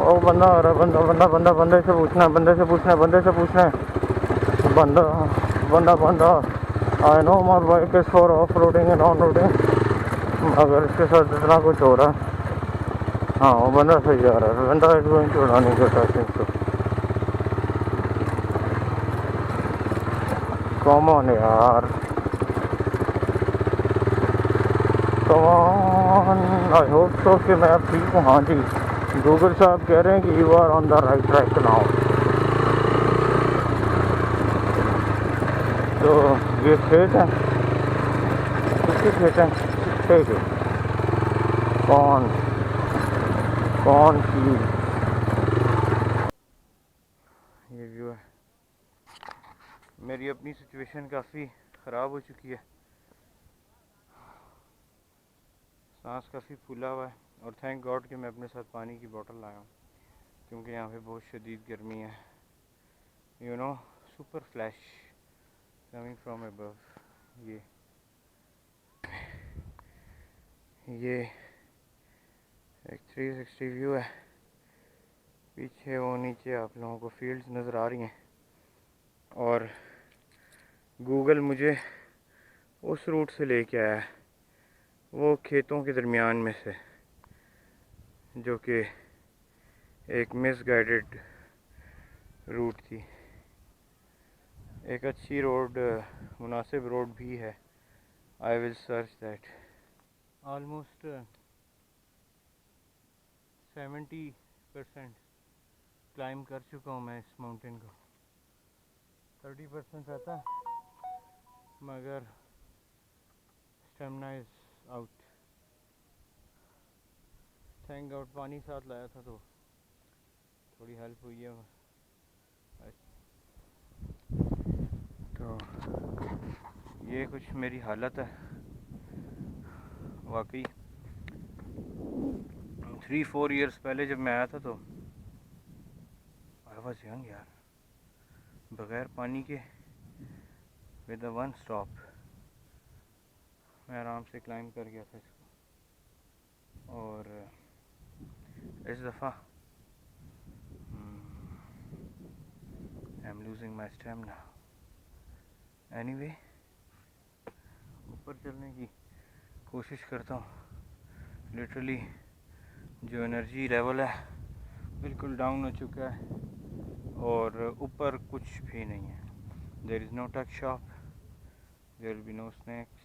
ओ बंदा आ रहा है, बंदा बंदा बंदा बंदे से पूछना है, बंदे से पूछना है, बंदे से पूछना है। बंदा बंदा बंदा I know my bike is for off roading and on roading, अगर इसके साथ इतना कुछ हो रहा है। हाँ वो बंदा सही आ रहा है, बंदा इज गोइंग टू उड़ाने के टाइम। कम ऑन यार, come on. I hope so कि मैं अब ठीक हूँ। हाँ जी, गूगल साहब कह रहे हैं कि you are on the right track now. तो ये खेत है, किसके खेत हैं? ठीक है। कौन कौन सी ये व्यू है। मेरी अपनी सिचुएशन काफ़ी ख़राब हो चुकी है, सांस काफ़ी फूला हुआ है। और थैंक गॉड कि मैं अपने साथ पानी की बोतल लाया हूँ, क्योंकि यहाँ पे बहुत शदीद गर्मी है। You know, super flash coming from above. ये एक 360 व्यू है। पीछे वो नीचे आप लोगों को फील्ड्स नज़र आ रही हैं, और गूगल मुझे उस रूट से लेके आया है, वो खेतों के दरमियान में से, जो कि एक मिसगाइडेड रूट थी। एक अच्छी रोड, मुनासिब रोड भी है। I will search that. Almost 70% climb कर चुका हूँ मैं इस माउंटेन को। 30% रहता है, मगर stamina is out. Thank God पानी साथ लाया था तो थोड़ी हेल्प हुई है। तो ये कुछ मेरी हालत है वाकई। 3-4 ईयर्स पहले जब मैं आया था तो आई वाज यंग यार, बगैर पानी के विद वन स्टॉप मैं आराम से क्लाइंब कर गया था इसको। और इस दफ़ा I am losing my stamina. Anyway, ऊपर चलने की कोशिश करता हूँ। लिटरली जो एनर्जी लेवल है बिल्कुल डाउन हो चुका है, और ऊपर कुछ भी नहीं है। There is no tuck shop, there will be no snacks.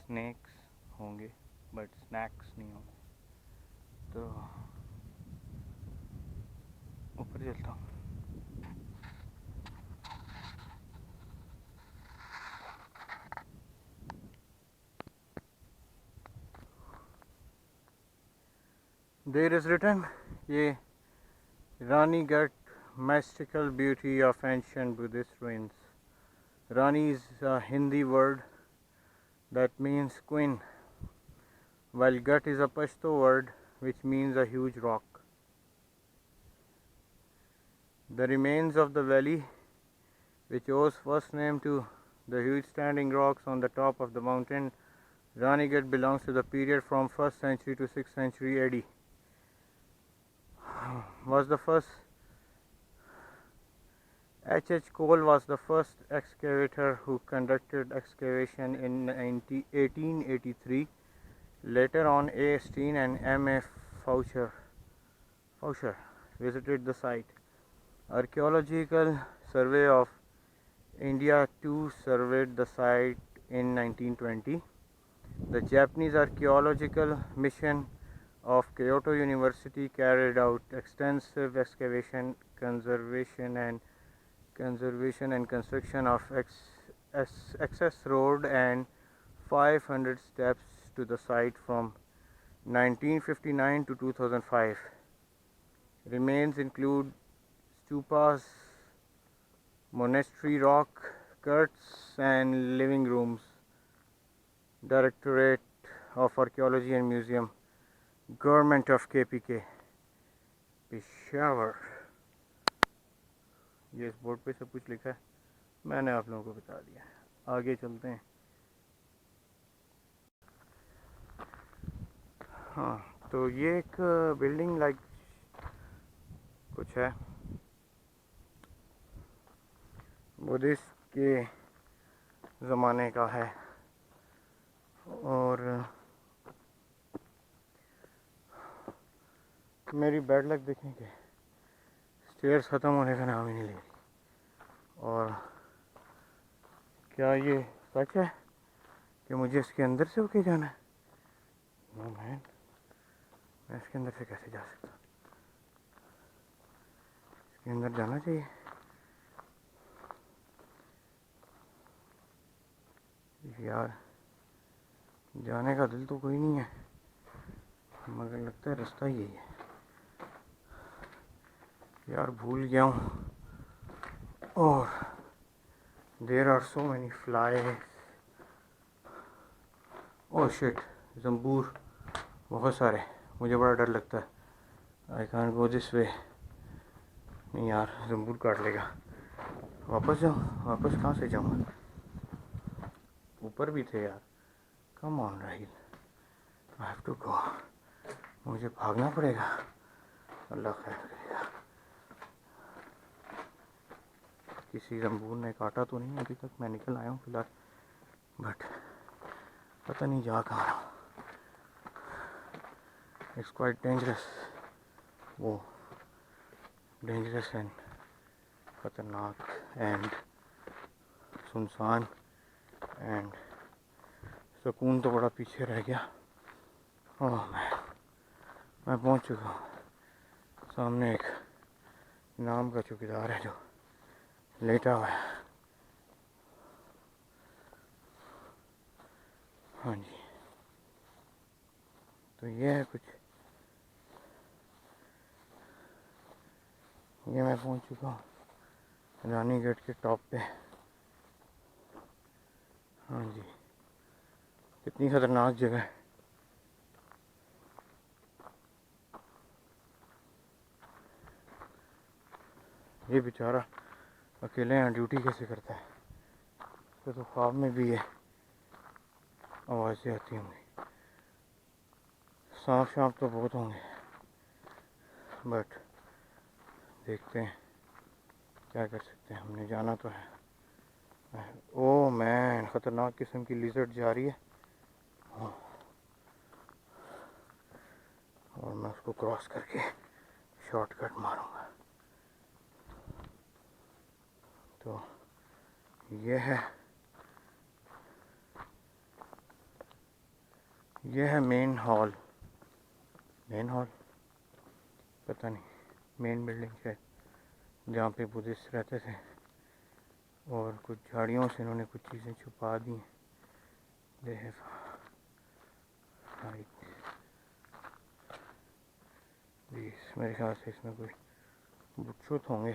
Snacks होंगे बट स्नैक्स नहीं होंगे। तो ऊपर चलता हूँ। There is written, ये Ranigarh, mystical beauty of ancient Buddhist ruins. Rani is a Hindi word that means queen, while Ghat is a Pashto word which means a huge rock. The remains of the valley, which owes first name to the huge standing rocks on the top of the mountain Ranigarh, belongs to the period from 1st century to 6th century AD. H. Cole was the first excavator who conducted excavation in 1883. Later on, A. Steen and M. A. Faucher visited the site. Archaeological Survey of India too surveyed the site in 1920. The Japanese Archaeological Mission of Kyoto University carried out extensive excavation, conservation and construction of access road and 500 steps to the site from 1959 to 2005. Remains include stupas, monastery rock cuts and living rooms. Directorate of Archaeology and Museum, Government of KPK, Peshawar. ये इस board पे सब कुछ लिखा है, मैंने आप लोगों को बता दिया। आगे चलते हैं। हाँ, तो ये एक बिल्डिंग लाइक कुछ है। बुद्धिस्ट के ज़माने का है। और मेरी बैड लक देखें कि स्टेयर्स ख़त्म होने का नाम ही नहीं ले रही। और क्या ये सच है कि मुझे इसके अंदर से होके जाना है? नो मैन, मैं इसके अंदर से कैसे जा सकता? इसके अंदर जाना चाहिए। यार जाने का दिल तो कोई नहीं है, मगर लगता है रास्ता यही है। यार भूल गया हूँ। और there are so many flies. Oh shit, ज़ंबूर बहुत सारे। मुझे बड़ा डर लगता है। I can't go this way. नहीं यार, ज़ंबूर काट लेगा। वापस जाऊँ? वापस कहाँ से जाऊँ? ऊपर भी थे यार। Come on Rahil, I have to go. मुझे भागना पड़ेगा। अल्लाह खैर करेगा। किसी ज़ंबूर ने काटा तो नहीं अभी तक। मैं निकल आया हूँ फिलहाल, बट पता नहीं जा कहाँ रहा हूँ। It's quite dangerous. वो डेंजरस एंड खतरनाक एंड सुनसान एंड सुकून तो बड़ा पीछे रह गया। ओह मैं पहुंच चुका हूँ। सामने एक नाम का चौकीदार है जो लेटा हुआ है। हाँ जी, तो ये है कुछ। ये मैं पहुंच चुका हूँ रानी गेट के टॉप पे। हाँ जी, कितनी खतरनाक जगह है। ये बेचारा अकेले यहाँ ड्यूटी कैसे करता है? इसको तो ख्वाब में भी ये आवाज़ें आती होंगी। सांप शांप तो बहुत होंगे, बट देखते हैं क्या कर सकते हैं। हमने जाना तो है। ओ मैन, ख़तरनाक किस्म की लिजर्ड जा रही है। और मैं उसको क्रॉस करके शॉर्टकट मारूंगा। तो ये है मेन हॉल। मेन हॉल पता नहीं, मेन बिल्डिंग है जहाँ पे बुद्धिस्ट रहते थे। और कुछ झाड़ियों से इन्होंने कुछ चीज़ें छुपा दी। They have hide this. मेरे ख्याल से इसमें कोई बुच्छुत होंगे,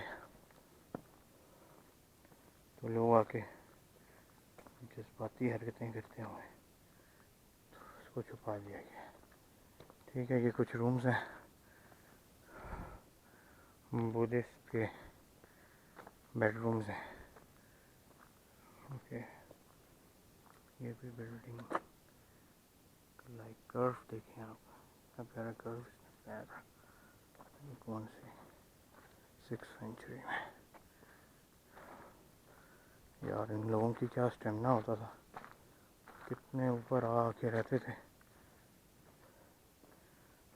तो लोग आके जज्बाती हरकतें करते होंगे, तो उसको छुपा दिया गया। ठीक है, ये कुछ रूम्स हैं बुद्धिस्ट के, बेडरूम्स हैं। ओके, ये भी बिल्डिंग लाइक कर्व देखें आप, क्या प्यारा कर्व। प्यारा, ये कौन से 6th सेंचुरी में। यार इन लोगों की क्या स्टेमिना होता था, कितने ऊपर आके रहते थे।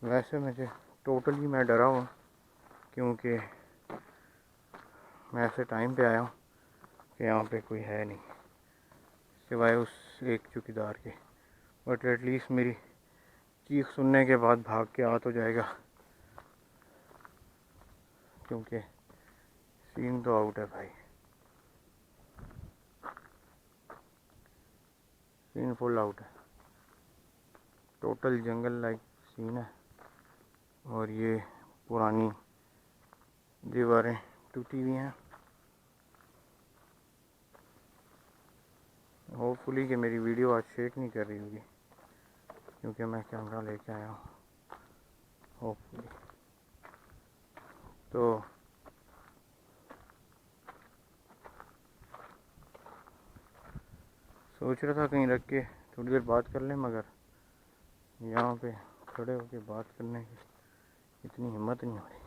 वैसे मुझे टोटली मैं डरा हुआ, क्योंकि मैं ऐसे टाइम पे आया हूँ कि यहाँ पे कोई है नहीं सिवाय उस एक चौकीदार के। बट एटलीस्ट मेरी चीख सुनने के बाद भाग के आ तो जाएगा, क्योंकि सीन तो आउट है भाई। सीन फुल आउट है, टोटल जंगल लाइक सीन है। और ये पुरानी दीवारें टूटी हुई हैं। होपफुली कि मेरी वीडियो आज शेक नहीं कर रही होगी, क्योंकि मैं कैमरा लेके आया हूँ। होपफुली तो सोच रहा था कहीं रख के थोड़ी देर बात कर लें, मगर यहाँ पे खड़े होके बात करने की इतनी हिम्मत नहीं हो रही।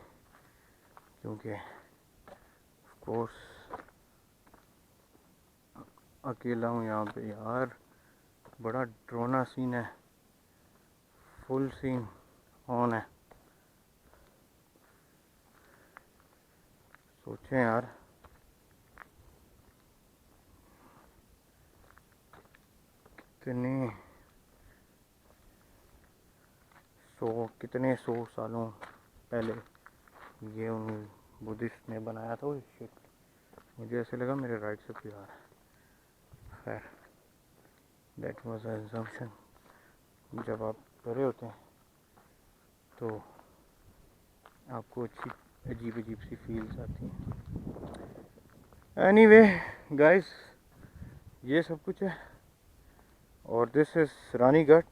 क्योंकि कोर्स अकेला हूँ यहाँ पे। यार बड़ा ड्रोना सीन है, फुल सीन ऑन है। सोचें यार, कितने सौ सालों पहले ये उन बुद्धिस्ट ने बनाया था। वो शिट, मुझे ऐसे लगा मेरे राइट से कोई आ रहा है। खैर, दैट वाज अ अजम्पशन। जब आप बड़े होते हैं तो आपको अच्छी अजीब अजीब सी फील्स आती हैं। एनीवे गाइस, ये सब कुछ है। और दिस इज़ रानीगढ़,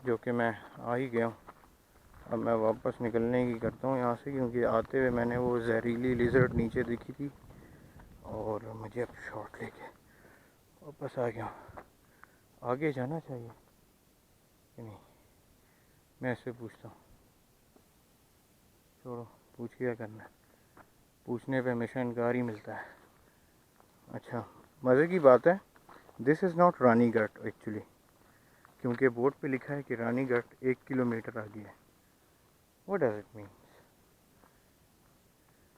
जो कि मैं आ ही गया हूँ। अब मैं वापस निकलने की करता हूँ यहाँ से, क्योंकि आते हुए मैंने वो जहरीली लिजर्ड नीचे दिखी थी और मुझे अब शॉट लेके वापस आ गया हूँ। आगे जाना चाहिए कि नहीं, मैं इससे पूछता हूँ। छोड़ो, पूछ क्या करना है, पूछने पे हमेशा इनकार ही मिलता है। अच्छा, मज़े की बात है, this is not Ranigarh actually, क्योंकि बोर्ड पे लिखा है कि रानीगढ़ 1 किलोमीटर आगे है। What does it mean?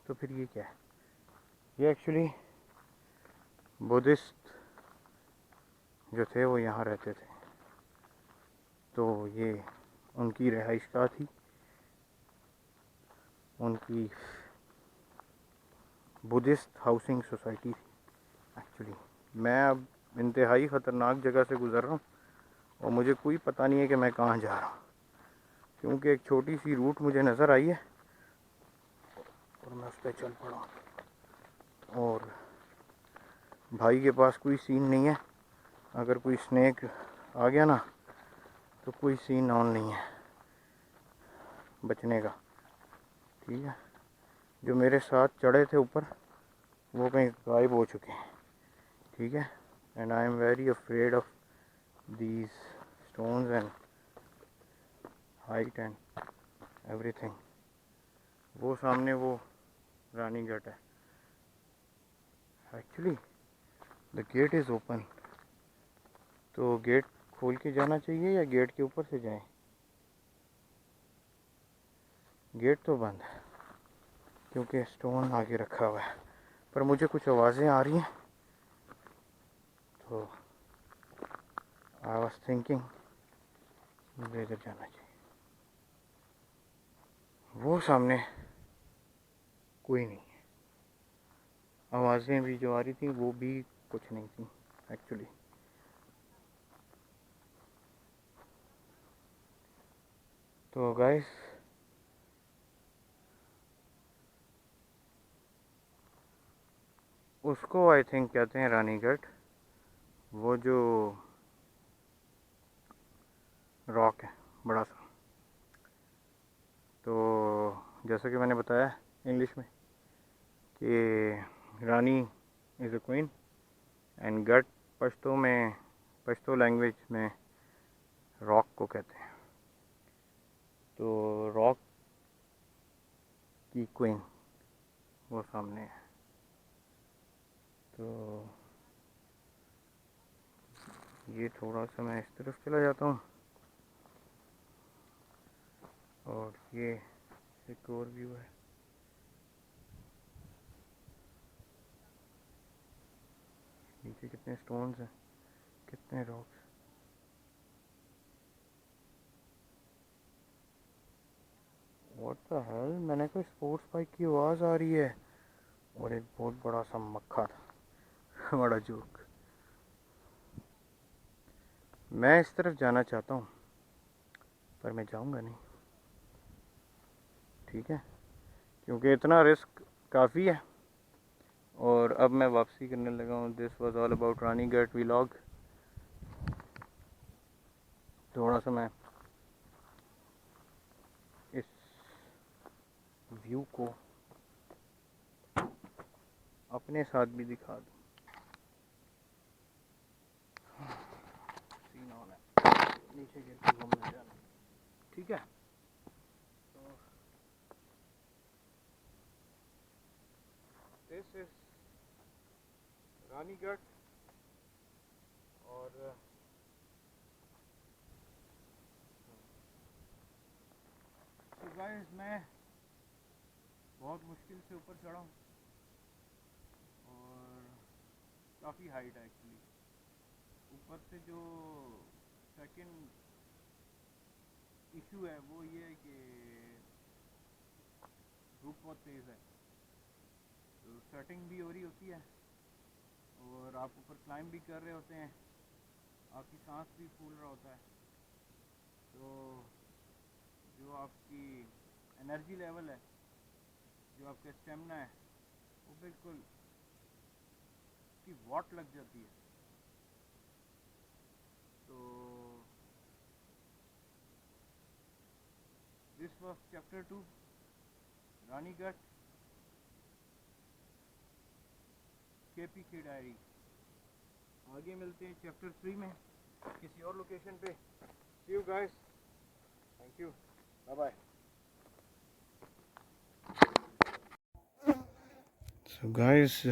तो फिर ये क्या है? ये एक्चुअली बुद्धिस्ट जो थे वो यहाँ रहते थे, तो ये उनकी रिहाइशगाह थी, उनकी बुद्धिस्ट हाउसिंग सोसाइटी थी एक्चुअली। मैं अब इंतहाई ख़तरनाक जगह से गुज़र रहा हूँ और मुझे कोई पता नहीं है कि मैं कहाँ जा रहा हूँ, क्योंकि एक छोटी सी रूट मुझे नज़र आई है और मैं उस पर चल पड़ा। और भाई के पास कोई सीन नहीं है, अगर कोई स्नेक आ गया ना तो कोई सीन ऑन नहीं है बचने का, ठीक है। जो मेरे साथ चढ़े थे ऊपर वो कहीं गायब हो चुके हैं, ठीक है। And I am very afraid of these stones and height and everything. वो सामने वो रानीगढ़ है actually. The gate is open, तो गेट खोल के जाना चाहिए या गेट के ऊपर से जाएं? गेट तो बंद है क्योंकि स्टोन आगे रखा हुआ है, पर मुझे कुछ आवाज़ें आ रही हैं, तो आई वाज थिंकिंग मुझे इधर जाना चाहिए। वो सामने कोई नहीं है, आवाज़ें भी जो आ रही थी वो भी कुछ नहीं थी एक्चुअली। तो गाइस, उसको आई थिंक कहते हैं रानीगढ़, वो जो रॉक है बड़ा सा। तो जैसा कि मैंने बताया इंग्लिश में कि रानी इज़ अ क्वीन एंड गढ़ पश्तो लैंग्वेज में रॉक को कहते हैं। तो रॉक की क्वीन वो सामने है। तो ये थोड़ा सा मैं इस तरफ चला जाता हूँ और ये एक और व्यू है। नीचे कितने स्टोन्स हैं, कितने रॉक्स। व्हाट द हेल, मैंने कोई स्पोर्ट्स बाइक की आवाज़ आ रही है और एक बहुत बड़ा सा मक्खा था। बड़ा जोक। मैं इस तरफ जाना चाहता हूँ पर मैं जाऊँगा नहीं, ठीक है, क्योंकि इतना रिस्क काफ़ी है। और अब मैं वापसी करने लगा हूँ। This was all about Ranigarh vlog. थोड़ा सा मैं इस व्यू को अपने साथ भी दिखा दूँ। सीन ऑन है, नीचे गिर के घूमने जाना, ठीक है। तो दिस इज रानीगढ़। और तो गाइस मैं बहुत मुश्किल से ऊपर चढ़ा हूँ और काफ़ी हाइट है एक्चुअली। ऊपर से जो सेकंड इशू है वो ये है कि धूप बहुत तेज़ है, तो स्वेटिंग भी हो रही होती है और आप ऊपर क्लाइंब भी कर रहे होते हैं, आपकी सांस भी फूल रहा होता है। तो जो आपकी एनर्जी लेवल है, जो आपका स्टेमिना है, वो बिल्कुल की वॉट लग जाती है। तो this was chapter 2 Ranigarh KPK diary. आगे मिलते हैं चैप्टर 3 में किसी और लोकेशन पे। See you guys, thank you, bye bye. So guys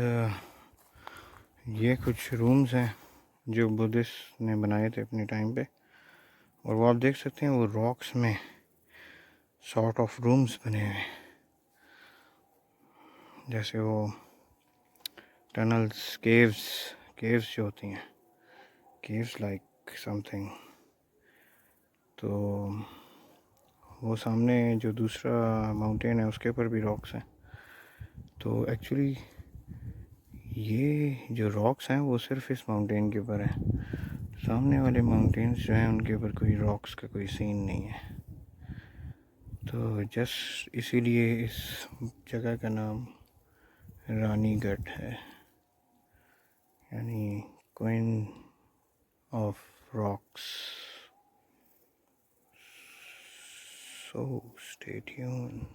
ये कुछ रूम्स हैं जो बुद्धिस्ट ने बनाए थे अपने टाइम पे, और वो आप देख सकते हैं वो रॉक्स में सॉर्ट ऑफ रूम्स बने हुए हैं, जैसे वो टनल्स, केव्स जो होती हैं, केव्स लाइक समथिंग। तो वो सामने जो दूसरा माउंटेन है उसके ऊपर भी रॉक्स हैं। तो एक्चुअली ये जो रॉक्स हैं वो सिर्फ इस माउंटेन के ऊपर हैं, सामने वाले माउंटेन्स जो हैं उनके ऊपर कोई रॉक्स का कोई सीन नहीं है। तो जस्ट इसीलिए इस जगह का नाम रानीगढ़ है, यानी queen of rocks. So stay tuned.